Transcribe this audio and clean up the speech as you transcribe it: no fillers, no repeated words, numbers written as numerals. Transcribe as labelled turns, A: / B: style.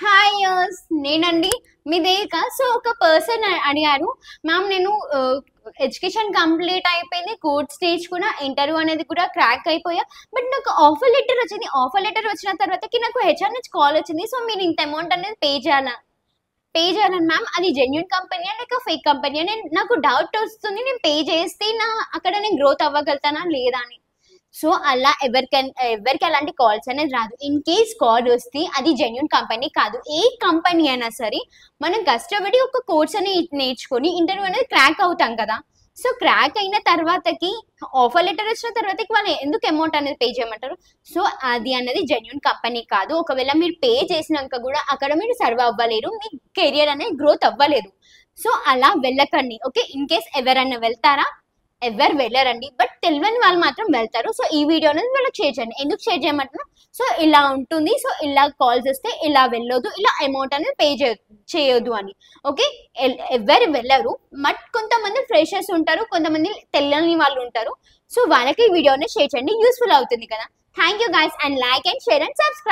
A: Hi నేనండి మీ Devika. So ఒక person అడిగారు, మ్యామ్ నేను ఎడ్యుకేషన్ కంప్లీట్ అయిపోయింది, కోర్స్ స్టేజ్ కూడా ఇంటర్వ్యూ అనేది కూడా క్రాక్ అయిపోయా. బట్ నాకు ఆఫర్ లెటర్ వచ్చింది. ఆఫర్ లెటర్ వచ్చిన తర్వాతకి నాకు హెచ్ఆర్ నుంచి కాల్ వచ్చింది. సో మీరు ఇంత అమౌంట్ అనేది పే చేయాలని మ్యామ్. అది జెన్యున్ కంపెనీయా లేక ఫేక్ కంపెనీయా? నాకు డౌట్ వస్తుంది, నేను పే చేస్తే అక్కడ నేను గ్రోత్ అవ్వగలుగుతానా లేదా అని. సో అలా ఎవరికి అలాంటి కాల్స్ అనేది రాదు. ఇన్ కేస్ కాల్ వస్తే అది జెన్యున్ కంపెనీ కాదు. ఏ కంపెనీ అయినా సరే మనం కష్టపడి ఒక కోర్స్ అనేది నేర్చుకొని ఇంటర్వ్యూ అనేది క్రాక్ అవుతాం కదా. సో క్రాక్ అయిన తర్వాతకి ఆఫర్ లెటర్ వచ్చిన తర్వాతకి వాళ్ళు ఎందుకు అమౌంట్ అనేది పే చేయమంటారు? సో అది అనేది జెన్యున్ కంపెనీ కాదు. ఒకవేళ మీరు పే చేసినాక కూడా అక్కడ మీరు సర్వ్ అవ్వలేరు, మీ కెరియర్ అనేది గ్రోత్ అవ్వలేదు. సో అలా వెళ్ళకండి. ఓకే, ఇన్ కేస్ ఎవరైనా వెళ్తారా? ఎవరు వెళ్ళరండి, బట్ తెలియని వాళ్ళు మాత్రం వెళ్తారు. సో ఈ వీడియో అనేది వాళ్ళకి షేర్ చేయండి. ఎందుకు షేర్ చేయమంటున్నా, సో ఇలా ఉంటుంది, సో ఇలా కాల్స్ వస్తే ఇలా వెళ్ళొద్దు, ఇలా అమౌంట్ అనేది పే చేయొద్దు అని. ఓకే, ఎవరు వెళ్ళరు, బట్ కొంతమంది ఫ్రెషర్స్ ఉంటారు, కొంతమంది తెలియని వాళ్ళు ఉంటారు. సో వాళ్ళకి ఈ వీడియోని షేర్ చేయండి, యూస్ఫుల్ అవుతుంది కదా. Thank you guys, and like and share and subscribe.